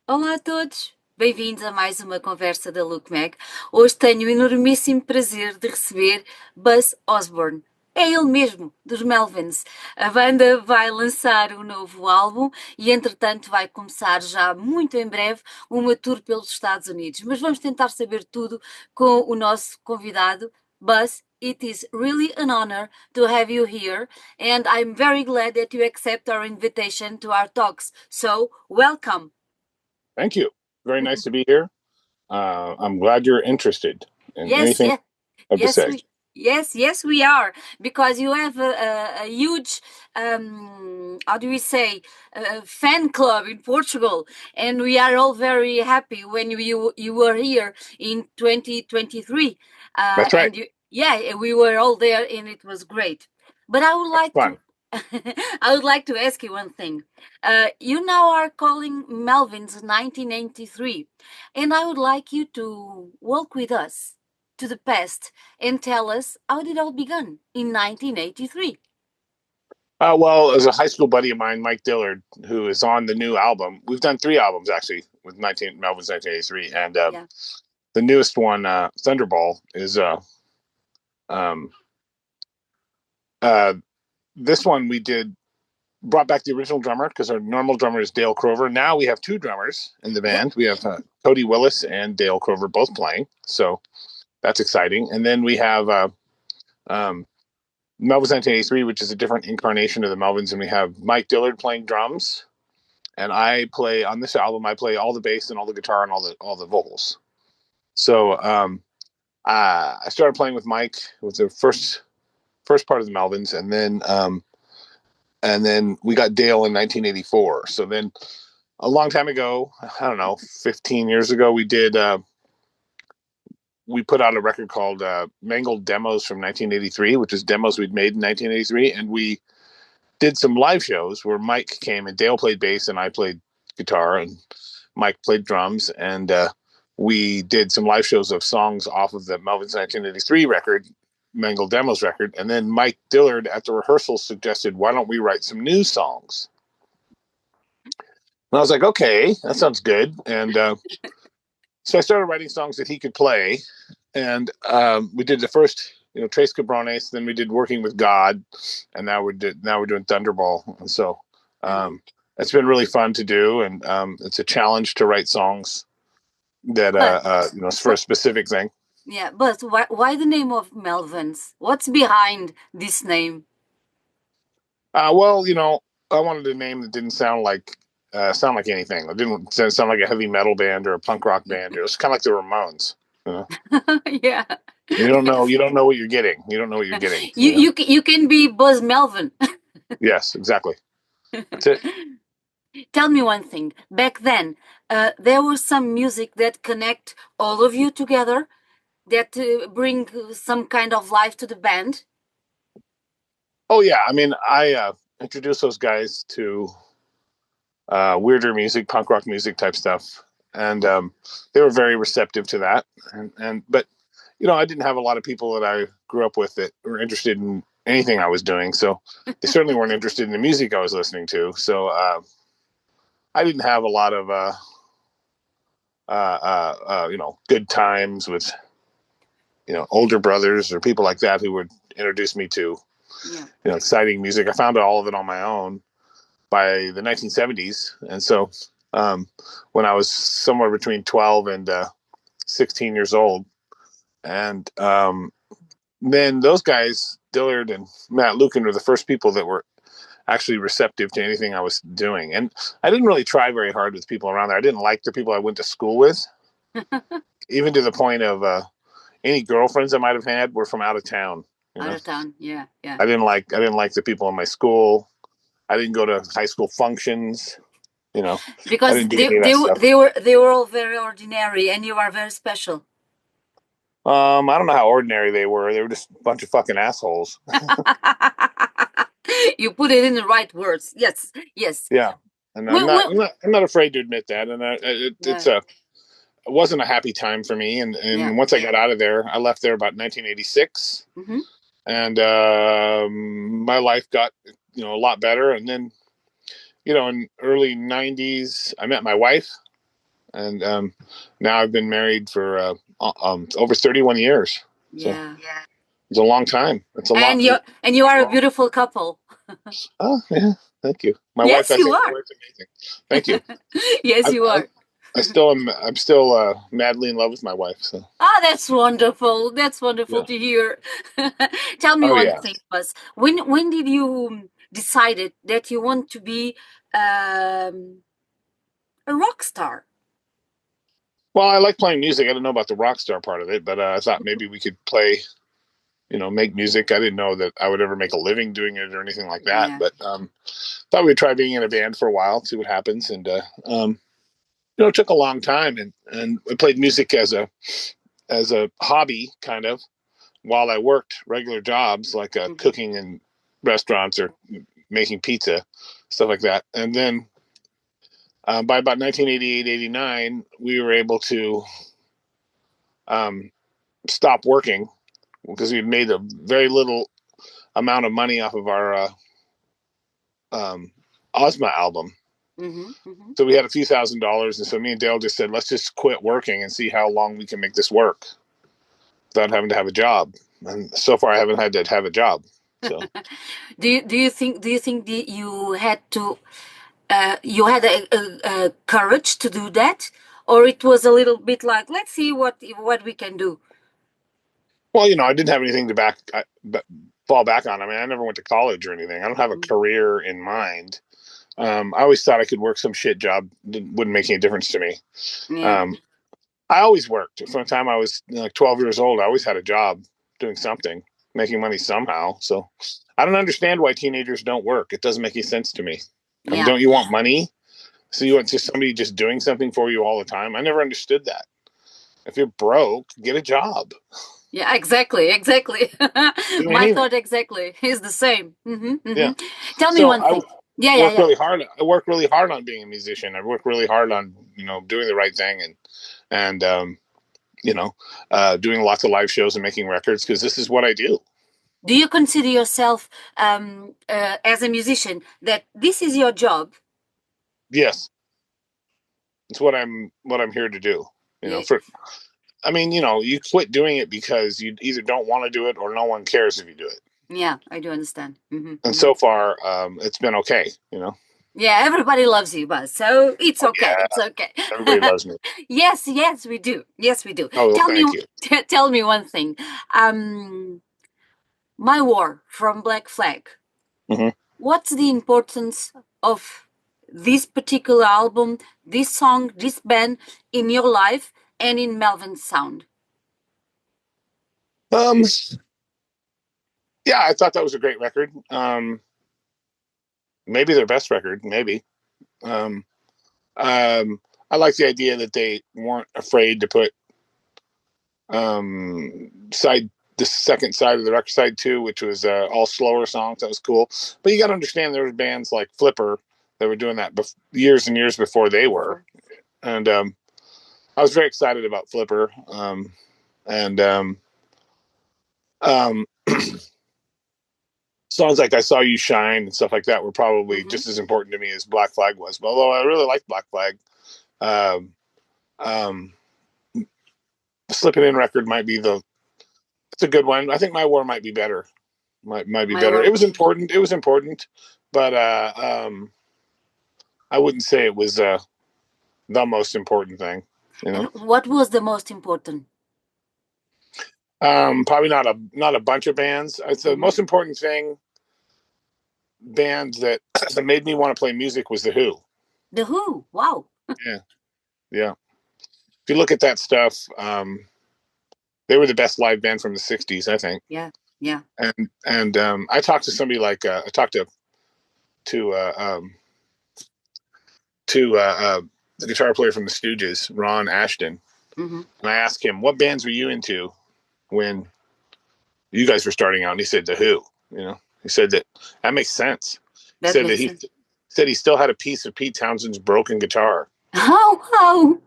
Olá a todos, bem-vindos a mais uma conversa da Look Mag. Hoje tenho o enormíssimo prazer de receber Buzz Osborne. É ele mesmo, dos Melvins. A banda vai lançar um novo álbum e, entretanto, vai começar já muito em breve uma tour pelos Estados Unidos. Mas vamos tentar saber tudo com o nosso convidado, Buzz. It is really an honor to have you here, and I'm very glad that you accept our invitation to our talks. So, welcome. Thank you. Very nice to be here. I'm glad you're interested in Yes, anything yes, I have to yes, say. yes, we are, because you have a huge, how do we say, fan club in Portugal, and we are all very happy when you were here in 2023, That's right. and yeah, we were all there, and it was great. But I would like to, Fun. I would like to ask you one thing. You now are calling Melvin's 1983, and I would like you to walk with us to the past and tell us how it all began in 1983. Well, as a high school buddy of mine, Mike Dillard, who is on the new album, we've done 3 albums actually with Melvin's 1983, and Yeah. the newest one, Thunderball, is um, uh, this one we brought back the original drummer because our normal drummer is Dale Crover. Now we have 2 drummers in the band. Yep. We have Cody Willis and Dale Crover both playing, so that's exciting. And then we have um, Melvin's 1983, which is a different incarnation of the Melvins, and we have Mike Dillard playing drums, and I play on this album. I play all the bass and all the guitar and all the vocals. So I started playing with Mike with the first part of the Melvins, and then we got Dale in 1984. So then a long time ago, I don't know, 15 years ago, we put out a record called Mangled Demos from 1983, which is demos we'd made in 1983, and we did some live shows where Mike came and Dale played bass and I played guitar and Mike played drums, and we did some live shows of songs off of the Melvin's 1983 record, Mangled Demos record, and then Mike Dillard at the rehearsals suggested, why don't we write some new songs? And I was like, okay, that sounds good. And so I started writing songs that he could play, and we did the first, Tres Cabrones. Then we did Working with God, and now we're doing Thunderball. And so it's been really fun to do, and it's a challenge to write songs that it's for a specific thing. Yeah, but why the name of Melvins? What's behind this name? Well, I wanted a name that didn't sound like anything. It didn't sound like a heavy metal band or a punk rock band. It was kind of like the Ramones. Yeah. You don't know what you're getting. You don't know what you're getting. You can be Buzz Melvin. Yes, exactly. That's it. Tell me one thing. Back then, there was some music that connect all of you together, that bring some kind of life to the band. Oh yeah, I mean, I introduced those guys to weirder music, punk rock music type stuff, and they were very receptive to that. But I didn't have a lot of people that I grew up with that were interested in anything I was doing, so they certainly weren't interested in the music I was listening to. So I didn't have a lot of good times with older brothers or people like that who would introduce me to exciting music. I found all of it on my own by the 1970s, and so when I was somewhere between 12 and 16 years old, and then those guys, Dillard and Matt Lucan, were the first people that were actually receptive to anything I was doing. And I didn't really try very hard with people around there. I didn't like the people I went to school with, even to the point of any girlfriends I might have had were from out of town. Out of town, yeah. I didn't like the people in my school. I didn't go to high school functions, because I didn't do any of that stuff. they were all very ordinary, and you are very special. I don't know how ordinary they were. They were just a bunch of fucking assholes. You put it in the right words. Yes. Yeah, and I'm not afraid to admit that. And it wasn't a happy time for me. And once I got out of there, I left there about 1986, and my life got a lot better. And then in early 90s, I met my wife, and now I've been married for over 31 years. Yeah. So it's a long time. It's a and lot. you are a beautiful couple. Oh yeah, thank you. My Yes, wife, I you think are. my wife's amazing. Thank you. Yes, you are. I'm still madly in love with my wife. So. That's wonderful. That's wonderful to hear. Tell me one thing, Buzz. When did you decided that you want to be a rock star? Well, I like playing music. I don't know about the rock star part of it, but I thought maybe we could play, make music. I didn't know that I would ever make a living doing it or anything like that. Yeah. But thought we'd try being in a band for a while, see what happens. And it took a long time, and I played music as a hobby, kind of, while I worked regular jobs like cooking in restaurants or making pizza, stuff like that. And then by about 1988, 89, we were able to stop working because we made a very little amount of money off of our Ozma album. So we had a few $1,000s, and so me and Dale just said, let's just quit working and see how long we can make this work without having to have a job. And so far I haven't had to have a job. So do you think that you had to you had a courage to do that, or it was a little bit like, let's see what we can do? Well, I didn't have anything to fall back on. I mean, I never went to college or anything. I don't have a career in mind. I always thought I could work some shit job. Wouldn't make any difference to me. Yeah. I always worked. From the time I was 12 years old, I always had a job doing something, making money somehow. So I don't understand why teenagers don't work. It doesn't make any sense to me. I mean, don't you want money? So you want just somebody just doing something for you all the time? I never understood that. If you're broke, get a job. Yeah, exactly. My thought exactly is the same. Yeah. Tell me one thing. Really hard. I work really hard on being a musician. I work really hard on doing the right thing and doing lots of live shows and making records because this is what I do. Do you consider yourself as a musician that this is your job? Yes, it's what I'm here to do. You quit doing it because you either don't want to do it or no one cares if you do it. Yeah, I do understand. And so far, it's been okay. Yeah, everybody loves you, Buzz. So it's okay. Yeah, it's okay. Everybody loves me. Yes, we do. Yes, we do. Oh, thank you. Tell me one thing. My War from Black Flag. What's the importance of this particular album, this song, this band in your life and in Melvin's sound? Yeah, I thought that was a great record. Maybe their best record, maybe. I like the idea that they weren't afraid to put the second side of the record, side 2, which was all slower songs. That was cool. But you got to understand there were bands like Flipper that were doing that years and years before they were. And I was very excited about Flipper. Songs like I Saw You Shine and stuff like that were probably just as important to me as Black Flag was. But although I really liked Black Flag, Slippin' In record might be it's a good one. I think My War might be better. Might be better. War. It was important, but I wouldn't say it was the most important thing. And what was the most important? Probably not a bunch of bands. It's the most important thing. Band that made me want to play music was The Who. The Who, wow. Yeah. If you look at that stuff, they were the best live band from the '60s, I think. Yeah. And I talked to somebody like I talked to the guitar player from the Stooges, Ron Ashton, and I asked him, "What bands were you into when you guys were starting out?" And he said, "The Who." He said that makes sense. He said he still had a piece of Pete Townshend's broken guitar. Oh.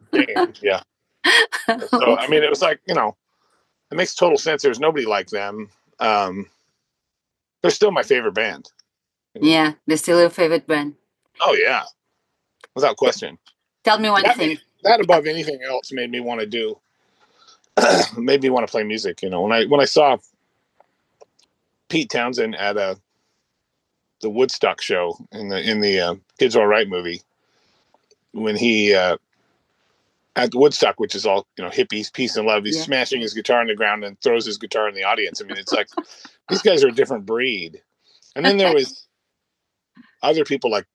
Yeah. So I mean, it was like it makes total sense. There's nobody like them. They're still my favorite band. Yeah, they're still your favorite band. Oh yeah, without question. Tell me one thing. that above anything else made me want to do, made me want to play music. You know, when I saw Pete Townsend at the Woodstock show in the Kids All Right movie, when he at Woodstock, which is all, you know, hippies, peace and love, he's smashing his guitar on the ground and throws his guitar in the audience. I mean, it's like these guys are a different breed. And then there was other people like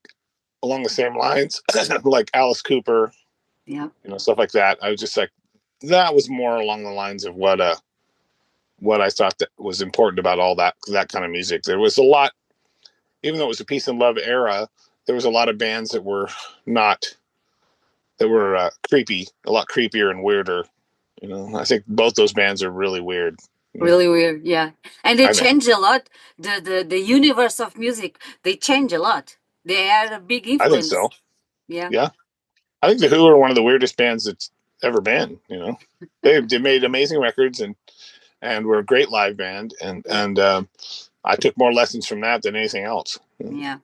along the same lines, like Alice Cooper, you know, stuff like that. I was just like, that was more along the lines of what I thought that was important about all that kind of music. There was a lot, even though it was a peace and love era, there was a lot of bands that were creepy, a lot creepier and weirder. You know, I think both those bands are really weird. Really weird, yeah. And they change a lot. The universe of music, they change a lot. They had a big influence. I think so. Yeah. Yeah. I think the Who are one of the weirdest bands that's ever been, you know. They made amazing records and were a great live band, and I took more lessons from that than anything else. Yeah.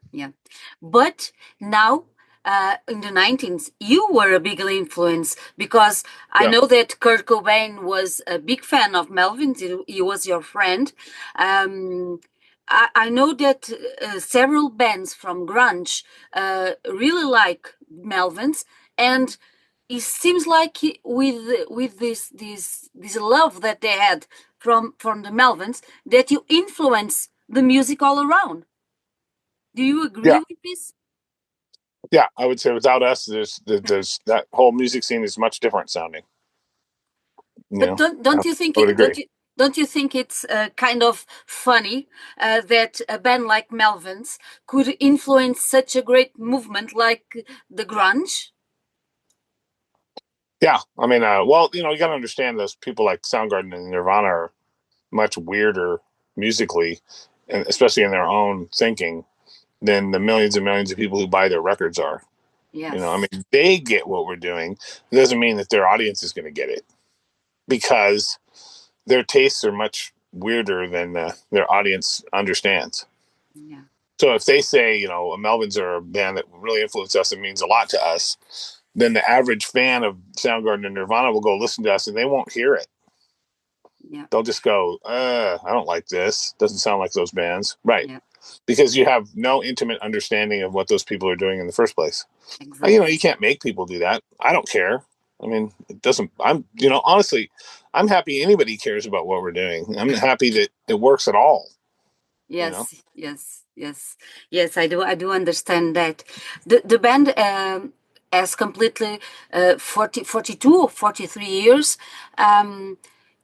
But now, in the 19th, you were a big influence, because I know that Kurt Cobain was a big fan of Melvins. He was your friend. I know that several bands from grunge really like Melvins, and it seems like with this love that they had from the Melvins, that you influence the music all around. Do you agree with this? Yeah, I would say without us, there's that whole music scene is much different sounding. But don't you think it's kind of funny that a band like Melvins could influence such a great movement like the grunge? Yeah, I mean, well, you know, you got to understand those people like Soundgarden and Nirvana are much weirder musically, and especially in their own thinking, than the millions and millions of people who buy their records are. Yes. You know, I mean, they get what we're doing. It doesn't mean that their audience is going to get it, because their tastes are much weirder than their audience understands. Yeah. So if they say, you know, Melvins are a band that really influenced us and means a lot to us, then the average fan of Soundgarden and Nirvana will go listen to us and they won't hear it. Yeah. They'll just go, I don't like this. Doesn't sound like those bands. Right. Yeah. Because you have no intimate understanding of what those people are doing in the first place. Exactly. You know, you can't make people do that. I don't care. I mean, it doesn't, you know, honestly, I'm happy anybody cares about what we're doing. I'm happy that it works at all. Yes, you know? yes, I do understand that. The band has completely 42 or 43 years.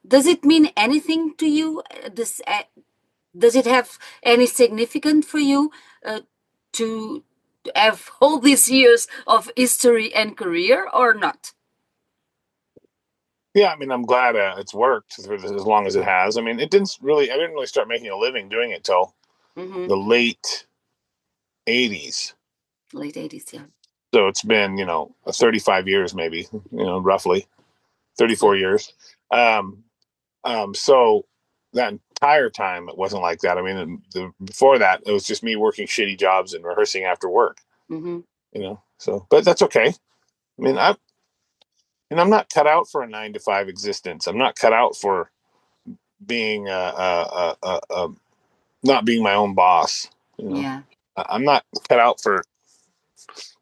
Does it mean anything to you? Does it have any significance for you to have all these years of history and career, or not? Yeah, I mean, I'm glad it's worked for as long as it has. I mean, I didn't really start making a living doing it till the late 80s. Late 80s, yeah. So it's been, you know, 35 years, maybe, you know, roughly 34 years. So that entire time, it wasn't like that. I mean, before that, it was just me working shitty jobs and rehearsing after work, you know, so, but that's okay. I mean, I'm not cut out for a 9 to 5 existence. I'm not cut out for being not being my own boss. You know? Yeah. I'm not cut out for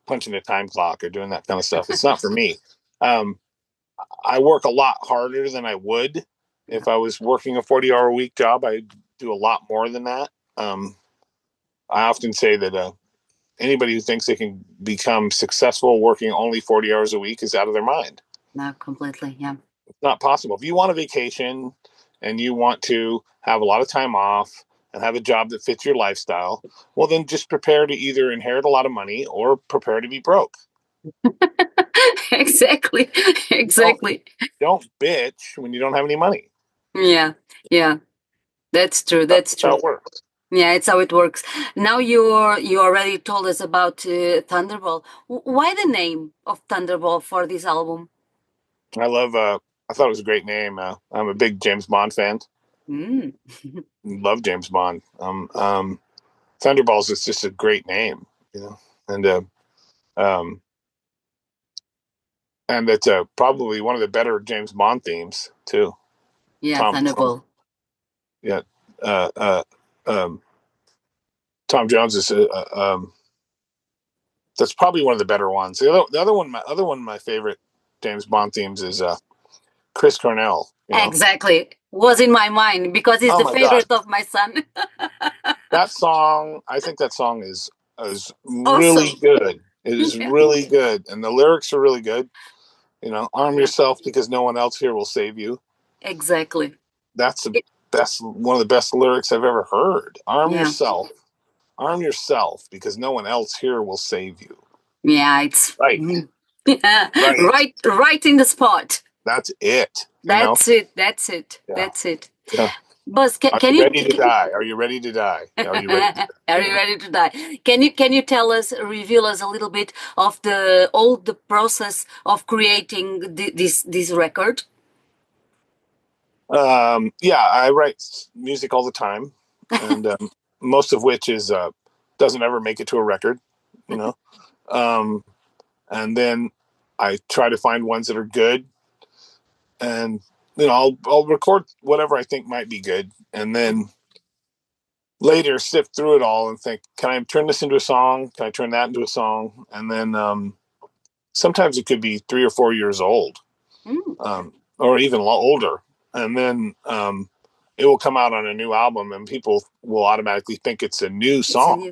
punching a time clock or doing that kind of stuff. It's not for me. I work a lot harder than I would if I was working a 40-hour a week job. I do a lot more than that. I often say that anybody who thinks they can become successful working only 40 hours a week is out of their mind. Not completely, yeah. It's not possible. If you want a vacation and you want to have a lot of time off and have a job that fits your lifestyle, well, then just prepare to either inherit a lot of money or prepare to be broke. Exactly. Don't bitch when you don't have any money. Yeah. That's true. That's how it works. Yeah, it's how it works. Now you already told us about Thunderball. Why the name of Thunderball for this album? I thought it was a great name. I'm a big James Bond fan. Love James Bond. Thunderballs is just a great name, you know. And And it's probably one of the better James Bond themes too. Yeah, Thunderball. Yeah, Tom Jones is that's probably one of the better ones. The other one, my favorite James Bond themes is Chris Cornell. You know? Exactly, was in my mind because it's the favorite of my son. That song, I think that song is really Awesome. good. It is really good, and the lyrics are really good. You know, arm yourself because no one else here will save you. Exactly. That's one of the best lyrics I've ever heard. Arm yourself because no one else here will save you. Yeah, it's right. Yeah. Right in the spot. That's it. That's it. Yeah. That's it. Yeah. Buzz, can you ready to die? Are you ready to die? Are you ready? Are you ready to die? Can you tell us, reveal us a little bit of the process of creating this record? Yeah, I write music all the time, and most of which is doesn't ever make it to a record, you know. And then I try to find ones that are good, and you know, I'll record whatever I think might be good, and then later sift through it all and think, can I turn this into a song? Can I turn that into a song? And then sometimes it could be 3 or 4 years old, or even older, and then it will come out on a new album, and people will automatically think it's a new song.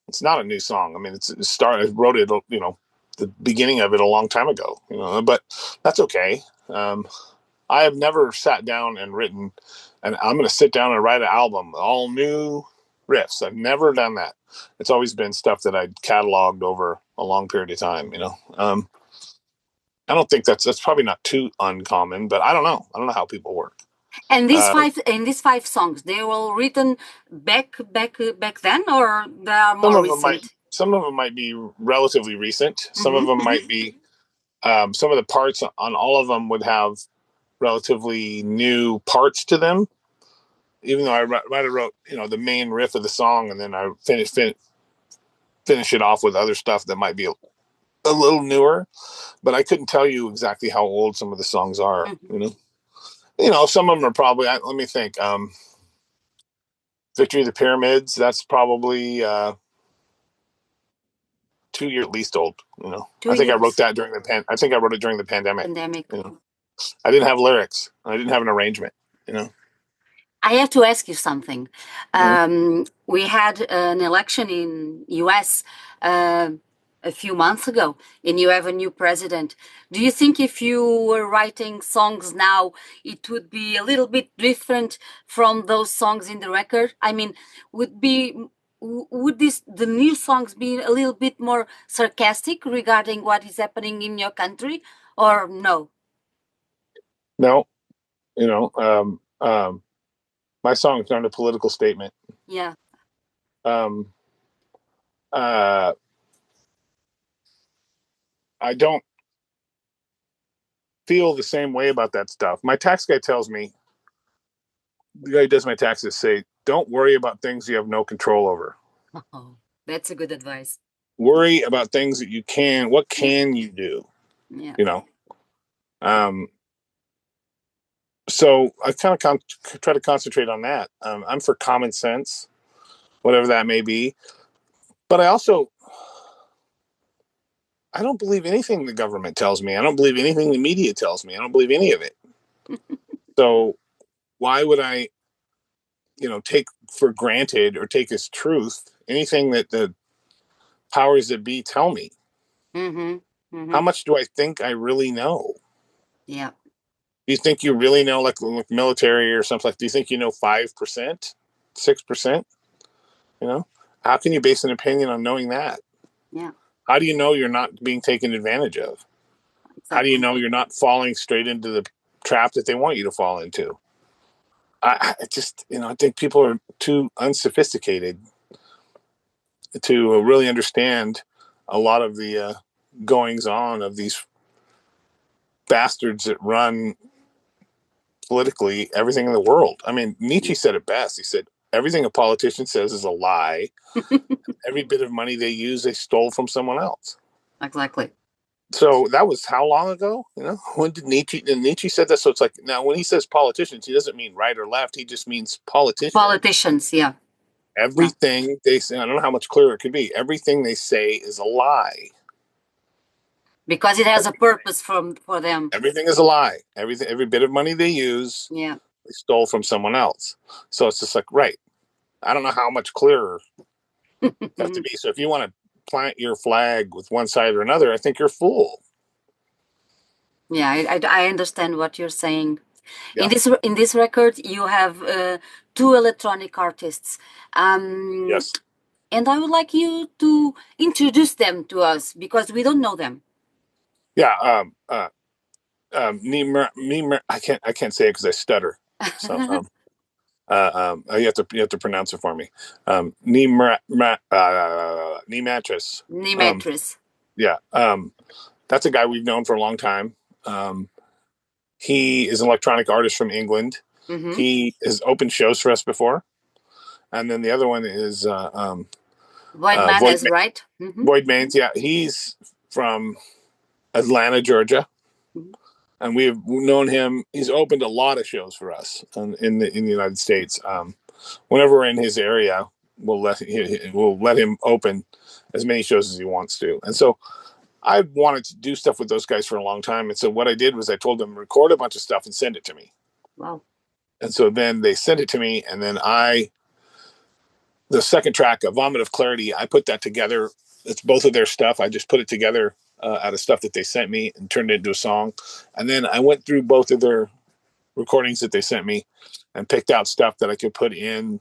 It's not a new song. I mean, I wrote it, you know, the beginning of it a long time ago, you know, but that's okay. I have never sat down and written, and I'm going to sit down and write an album, all new riffs. I've never done that. It's always been stuff that I'd cataloged over a long period of time, you know. I don't think that's probably not too uncommon, but I don't know. I don't know how people work. And these five songs, they were all written back then, or they are more recent? Some of them might be relatively recent. Some of them might be. Some of the parts on all of them would have relatively new parts to them. Even though I might have wrote, you know, the main riff of the song, and then I finish it off with other stuff that might be a little newer. But I couldn't tell you exactly how old some of the songs are. You know, some of them are probably. Let me think. Victory of the Pyramids. That's probably 2 years at least old. You know, I think I wrote that during I think I wrote it during the pandemic. You know? I didn't have lyrics. I didn't have an arrangement. You know. I have to ask you something. We had an election in US a few months ago, and you have a new president. Do you think if you were writing songs now, it would be a little bit different from those songs in the record? I mean, would the new songs be a little bit more sarcastic regarding what is happening in your country, or no? No, you know, my songs aren't a political statement. Yeah. I don't feel the same way about that stuff. My tax guy tells me, the guy who does my taxes, say, don't worry about things you have no control over. Oh, that's a good advice. Worry about things that you can. What can you do? Yeah. You know. So I kind of try to concentrate on that. I'm for common sense, whatever that may be. But I don't believe anything the government tells me. I don't believe anything the media tells me. I don't believe any of it. So why would I, you know, take for granted or take as truth anything that the powers that be tell me? How much do I think I really know? Yeah. Do you think you really know, like military or something? Like, do you think you know 5%, 6%? You know, how can you base an opinion on knowing that? Yeah. How do you know you're not being taken advantage of? Exactly. How do you know you're not falling straight into the trap that they want you to fall into? I just, you know, I think people are too unsophisticated to really understand a lot of the goings on of these bastards that run politically everything in the world. I mean, Nietzsche said it best. He said, everything a politician says is a lie. Every bit of money they use, they stole from someone else. Exactly. So that was how long ago? When did Nietzsche said that? So it's like, now when he says politicians, he doesn't mean right or left. He just means politicians. Politicians, yeah. Everything they say, I don't know how much clearer it could be. Everything they say is a lie. Because it has a purpose for them. Everything is a lie. Every bit of money they use, they stole from someone else. So it's just like, right. I don't know how much clearer that to be. So if you want to plant your flag with one side or another, I think you're a fool. Yeah, I understand what you're saying. Yeah. In this record, you have 2 electronic artists. Yes. And I would like you to introduce them to us because we don't know them. Yeah. I can't say it because I stutter. So you have to pronounce it for me. Ni Maîtres. Ni Maîtres. Yeah. That's a guy we've known for a long time. He is an electronic artist from England. Mm-hmm. He has opened shows for us before. And then the other one is Void Manes, right? Mm-hmm. Void Manes, yeah. He's from Atlanta, Georgia. Mm-hmm. And we've known him. He's opened a lot of shows for us in the United States. Whenever we're in his area, we'll let him open as many shows as he wants to. And so I wanted to do stuff with those guys for a long time. And so what I did was I told them, record a bunch of stuff and send it to me. Wow. And so then they sent it to me. And then the second track, A Vomit of Clarity, I put that together. It's both of their stuff. I just put it together out of stuff that they sent me and turned it into a song. And then I went through both of their recordings that they sent me and picked out stuff that I could put in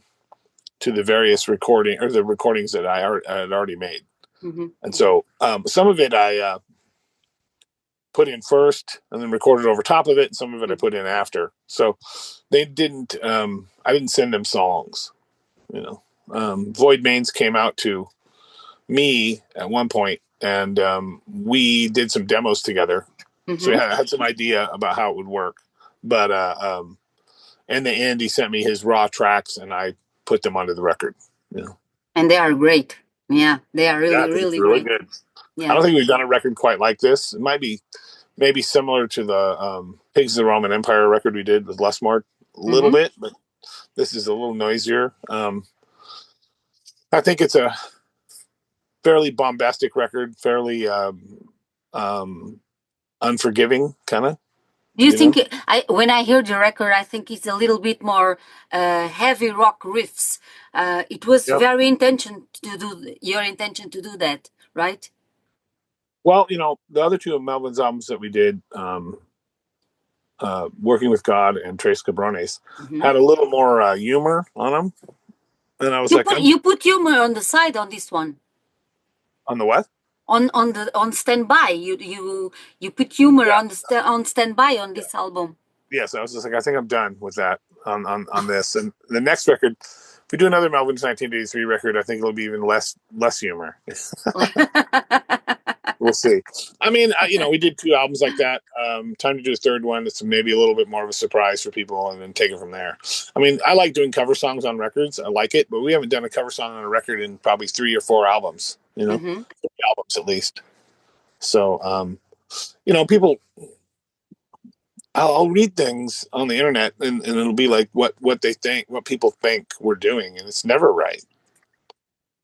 to the various recordings that I had already made. Mm-hmm. And so some of it I put in first and then recorded over top of it. And some of it I put in after. So they didn't, I didn't send them songs, Void Manes came out to me at one point and we did some demos together. Mm-hmm. So I had some idea about how it would work. But in the end, he sent me his raw tracks and I put them onto the record. And they are great. Yeah, they are really great. Good. Yeah. I don't think we've done a record quite like this. It might be maybe similar to the Pigs of the Roman Empire record we did with Lesmore a little bit, but this is a little noisier. I think it's a fairly bombastic record, fairly unforgiving, kind of. Do you think when I hear the record, I think it's a little bit more heavy rock riffs. It was your intention to do that, right? Well, the other two of Melvin's albums that we did, Working with God and Tres Cabrones, had a little more humor on them. And I was you put humor on the side on this one. On the what? On standby, you put humor on standby on this album. Yes, I was just like, I think I'm done with that on this. And the next record, if we do another Melvin's 1983 record, I think it'll be even less humor. We'll see. I mean, we did 2 albums like that. Time to do a third one. It's maybe a little bit more of a surprise for people, and then take it from there. I mean, I like doing cover songs on records. I like it, but we haven't done a cover song on a record in probably 3 or 4 albums. 3 albums at least. So, people. I'll read things on the internet, and it'll be like what they think, what people think we're doing, and it's never right.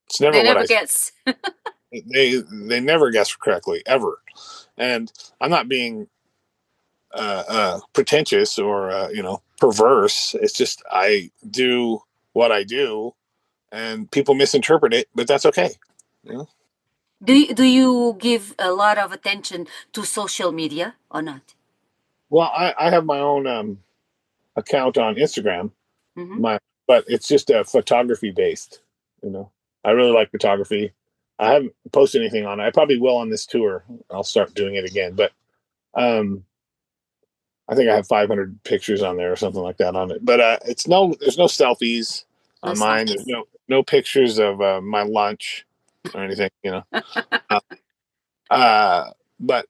It's never what I guess. They never guess correctly ever, and I'm not being pretentious or perverse. It's just I do what I do, and people misinterpret it, but that's okay. Do you give a lot of attention to social media or not? Well, I have my own account on Instagram, but it's just photography based. I really like photography. I haven't posted anything on it. I probably will on this tour. I'll start doing it again. But I think I have 500 pictures on there or something like that on it. But there's no selfies on mine. There's no pictures of my lunch or anything, but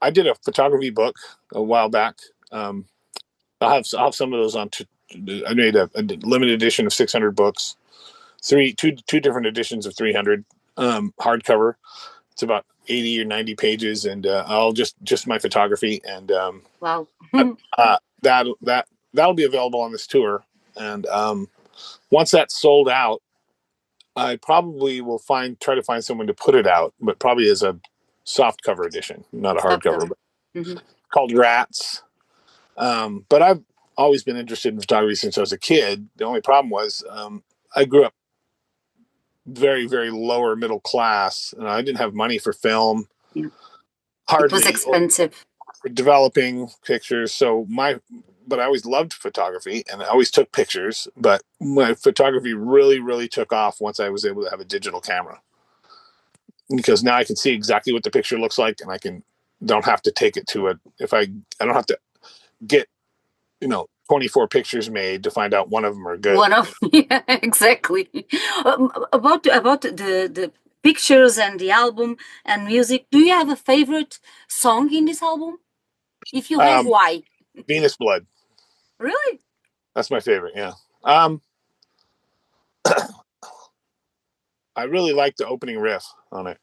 I did a photography book a while back. I'll have some of those on. I made a limited edition of 600 books, two different editions of 300 hardcover, It's about 80 or 90 pages, and I'll just my photography, and wow. That'll be available on this tour. And once that's sold out, I probably will try to find someone to put it out, but probably as a soft cover edition, not a hardcover, but called Rats. But I've always been interested in photography since I was a kid. The only problem was I grew up very, very lower middle class, and I didn't have money for film. Yeah. Hardly. It was expensive. For developing pictures. But I always loved photography, and I always took pictures. But my photography really, really took off once I was able to have a digital camera, because now I can see exactly what the picture looks like, and don't have to take it to I don't have to get 24 pictures made to find out one of them are good. Yeah, exactly. About the pictures and the album and music, do you have a favorite song in this album? If you have, why? Venus Blood. Really? That's my favorite. Yeah. I really like the opening riff on it.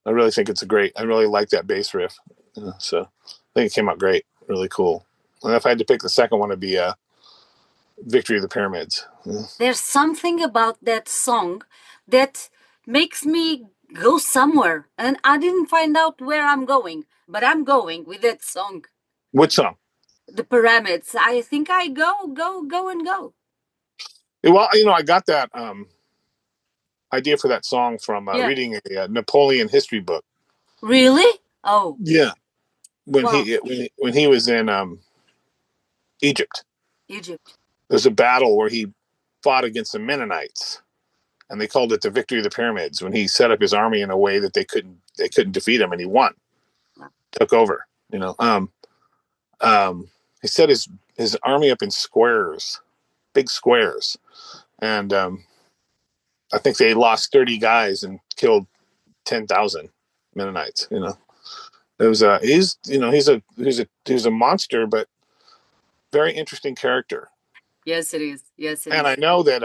I really think it's I really like that bass riff. So I think it came out great. Really cool. And if I had to pick the second one, it'd be Victory of the Pyramids. There's something about that song that makes me go somewhere, and I didn't find out where I'm going, but I'm going with that song. Which song? The Pyramids. I think I go and go. Well, I got that idea for that song from reading a Napoleon history book. Really? Oh. Yeah. When he was in Egypt. There's a battle where he fought against the Mennonites, and they called it the Victory of the Pyramids, when he set up his army in a way that they couldn't defeat him, and he won. Wow. Took over. He set his army up in squares, big squares, and I think they lost 30 guys and killed 10,000 Mennonites. It was he's a monster, but very interesting character. Yes, it is. And I know that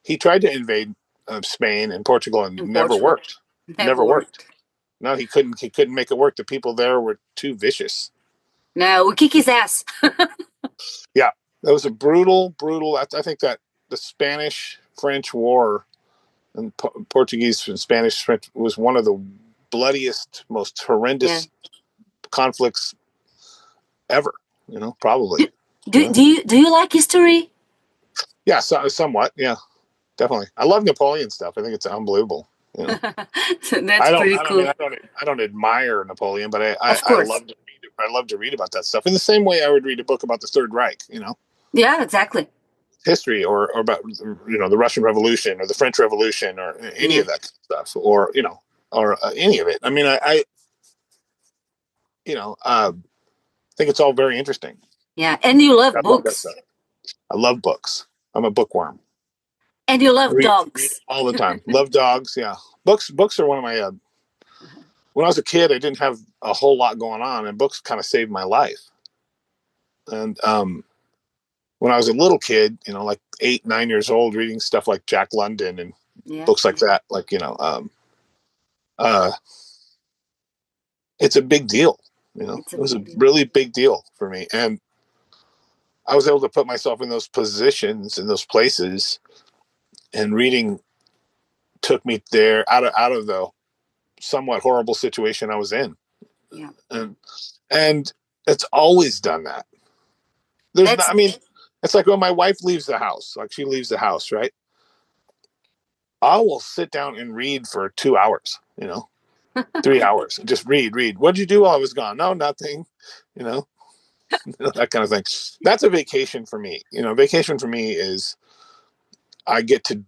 he tried to invade Spain and Portugal, and never worked. Never worked. No, he couldn't make it work. The people there were too vicious. No, we kick his ass. Yeah, that was a brutal. I think that the Spanish-French War, and Portuguese and Spanish-French, was one of the bloodiest, most horrendous conflicts ever. Probably. Do you like history? Yeah, somewhat. Yeah, definitely. I love Napoleon stuff. I think it's unbelievable. That's pretty cool. I don't admire Napoleon, but I love to read about that stuff. In the same way, I would read a book about the Third Reich. Yeah, exactly. History, or about the Russian Revolution or the French Revolution, or any of that stuff, or any of it. I mean, I think it's all very interesting. Yeah, and you love books. I love books. I'm a bookworm. And you love dogs. All the time. Love dogs, yeah. Books are one of my... when I was a kid, I didn't have a whole lot going on, and books kind of saved my life. And when I was a little kid, like 8, 9 years old, reading stuff like Jack London and books like that, like, it's a big deal. It was a really big deal for me. And I was able to put myself in those positions, in those places, and reading took me there out of the somewhat horrible situation I was in. Yeah. And it's always done that. It's like when my wife leaves the house, she leaves the house, right? I will sit down and read for 2 hours, 3 hours, just read. What'd you do while I was gone? No, nothing, that kind of thing. That's a vacation for me. Vacation for me is I get to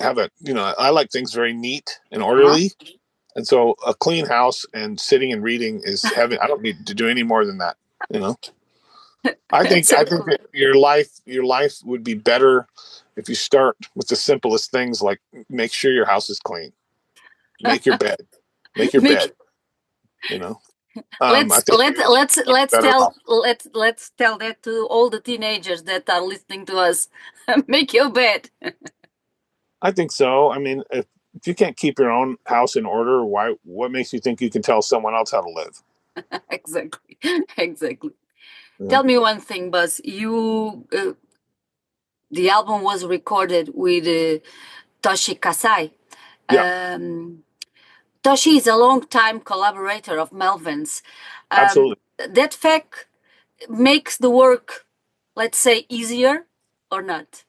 have I like things very neat and orderly. And so a clean house and sitting and reading is heaven. I don't need to do any more than that. I think that your life would be better if you start with the simplest things, like make sure your house is clean, make your bed, let's tell that to all the teenagers that are listening to us. Make your bed. I think so. I mean, if you can't keep your own house in order, what makes you think you can tell someone else how to live? Exactly. Exactly. Yeah. Tell me one thing, Buzz. The album was recorded with Toshi Kasai. Yeah, Um, Toshi is a long-time collaborator of Melvin's. absolutely. That fact makes the work, let's say, easier or not?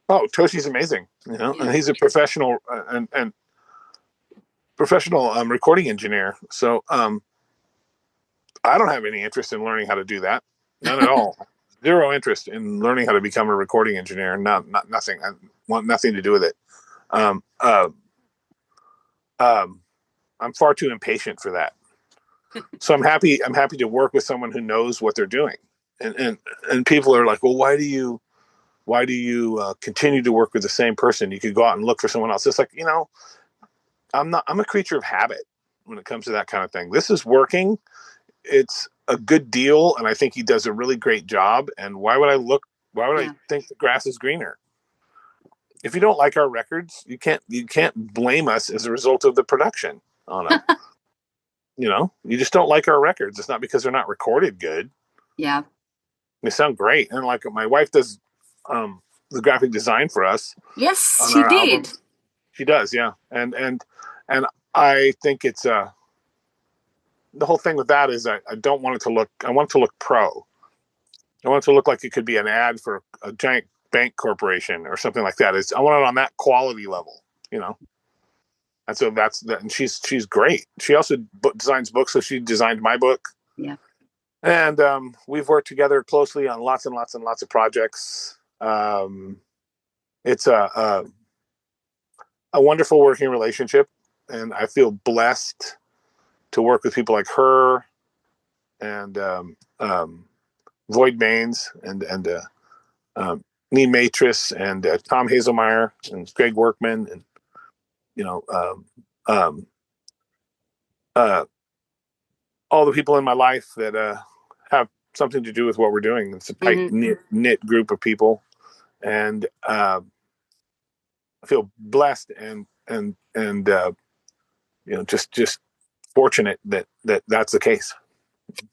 Oh, Toshi's amazing. Yeah. And he's a professional and professional recording engineer. So I don't have any interest in learning how to do that. None at all. Zero interest in learning how to become a recording engineer. Not nothing. I want nothing to do with it. Um, uh, I'm far too impatient for that. So I'm happy. I'm happy to work with someone who knows what they're doing. And people are like, well, why do you continue to work with the same person? You could go out and look for someone else. It's like, I'm a creature of habit when it comes to that kind of thing. This is working. It's a good deal, and I think he does a really great job. And why would I think the grass is greener? If you don't like our records, you can't blame us as a result of the production on them. You just don't like our records. It's not because they're not recorded good. Yeah. They sound great. And like my wife does the graphic design for us Yes, on she our album. did. She does, yeah. And I think it's the whole thing with that is I don't want it to look. I want it to look pro. I want it to look like it could be an ad for a giant bank corporation or something like that. I want it on that quality level. And so that's that. And she's great. She also designs books, so she designed my book. Yeah. And we've worked together closely on lots and lots and lots of projects. It's a wonderful working relationship, and I feel blessed to work with people like her and Void Baines and Ni Maîtres and Tom Hazelmeyer and Greg Workman and um, uh, all the people in my life that have something to do with what we're doing. It's a tight knit group of people, and I feel blessed and just fortunate that that's the case.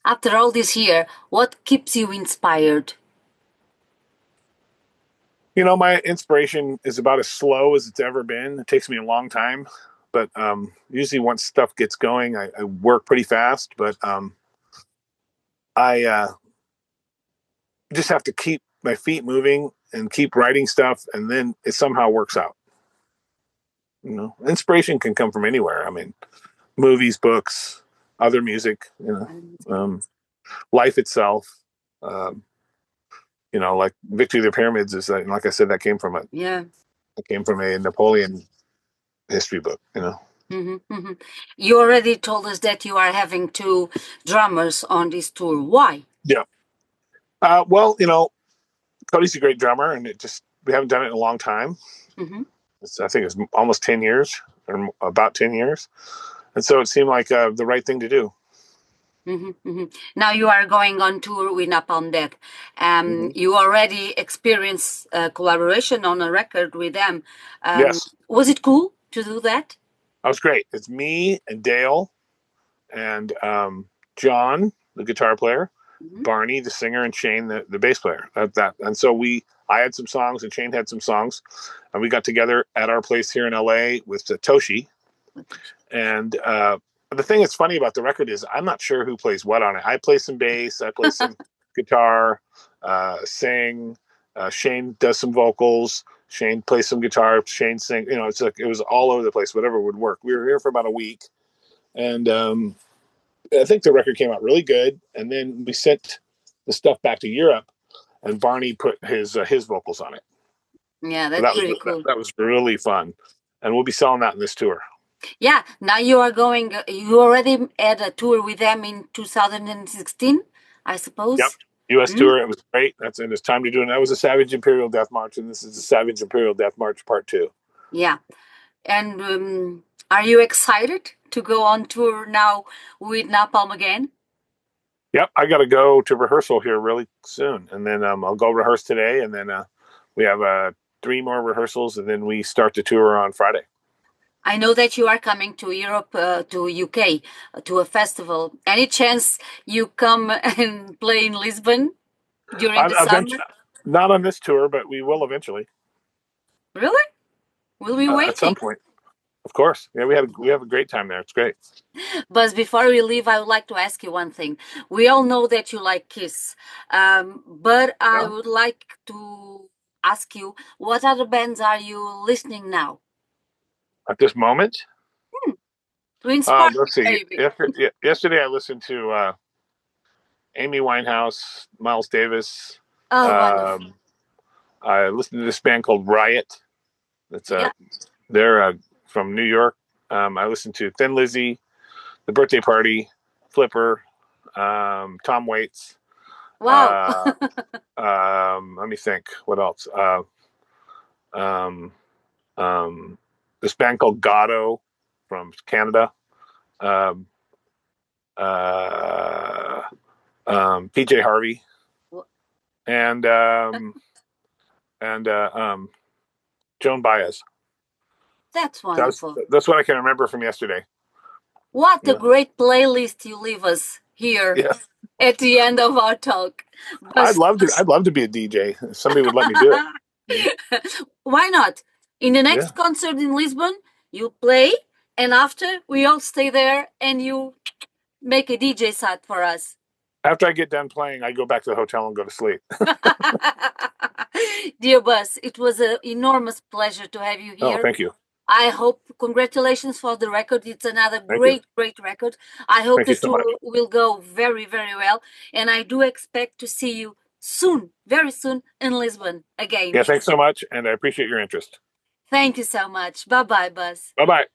After all this year, what keeps you inspired? My inspiration is about as slow as it's ever been. It takes me a long time, but usually once stuff gets going, I work pretty fast. But I just have to keep my feet moving and keep writing stuff, and then it somehow works out. Inspiration can come from anywhere. I mean, movies, books, other music. Life itself. Um, like Victory of the Pyramids is like I said, that came from a Napoleon history book. You already told us that you are having two drummers on this tour. Why? Yeah. Well, Cody's a great drummer, and we haven't done it in a long time. I think it's almost 10 years or about 10 years. And so it seemed like the right thing to do. Now you are going on tour with Napalm Death. You already experienced collaboration on a record with them. Yes. Was it cool to do that? That was great. It's me and Dale and John, the guitar player, Barney, the singer, and Shane, the bass player. And so I had some songs and Shane had some songs, and we got together at our place here in LA with Toshi. And the thing that's funny about the record is I'm not sure who plays what on it. I play some bass, I play some guitar, sing. Shane does some vocals. Shane plays some guitar. Shane sings. It's like it was all over the place. Whatever would work. We were here for about a week, and I think the record came out really good. And then we sent the stuff back to Europe, and Barney put his vocals on it. Yeah, that's pretty cool. That was really fun, and we'll be selling that in this tour. Yeah, now you already had a tour with them in 2016, I suppose. Yep, U.S. tour. It was great. And it's time to do it. That was a Savage Imperial Death March, and this is a Savage Imperial Death March Part 2. Yeah, and are you excited to go on tour now with Napalm again? Yep, I got to go to rehearsal here really soon, and then I'll go rehearse today, and then we have 3 more rehearsals, and then we start the tour on Friday. I know that you are coming to Europe, to UK, to a festival. Any chance you come and play in Lisbon during the summer? Not on this tour, but we will eventually. Really? Will we wait? At some point, of course. Yeah, we have a great time there. It's great. But before we leave, I would like to ask you one thing. We all know that you like Kiss, but I would like to ask you, what other bands are you listening now? At this moment? To inspire, let's see. maybe. Yesterday I listened to Amy Winehouse, Miles Davis. Wonderful. I listened to this band called Riot. They're from New York. I listened to Thin Lizzy, The Birthday Party, Flipper, Tom Waits. Wow. Let me think. What else? This band called Gatto from Canada. PJ Harvey. And Joan Baez. That's wonderful. That's what I can remember from yesterday. What a great playlist you leave us here at the end of our talk. I'd love to be a DJ if somebody would let me do it. Why not? In the next concert in Lisbon, you play, and after we all stay there and you make a DJ set for us. After I get done playing, I go back to the hotel and go to sleep. Dear Buzz, it was an enormous pleasure to have you here. Oh, thank you. I hope, congratulations for the record. It's another great record. I hope the tour will go very, very well. And I do expect to see you soon, very soon in Lisbon again. Yeah, thanks so much. And I appreciate your interest. Thank you so much. Bye-bye, Buzz. Bye-bye.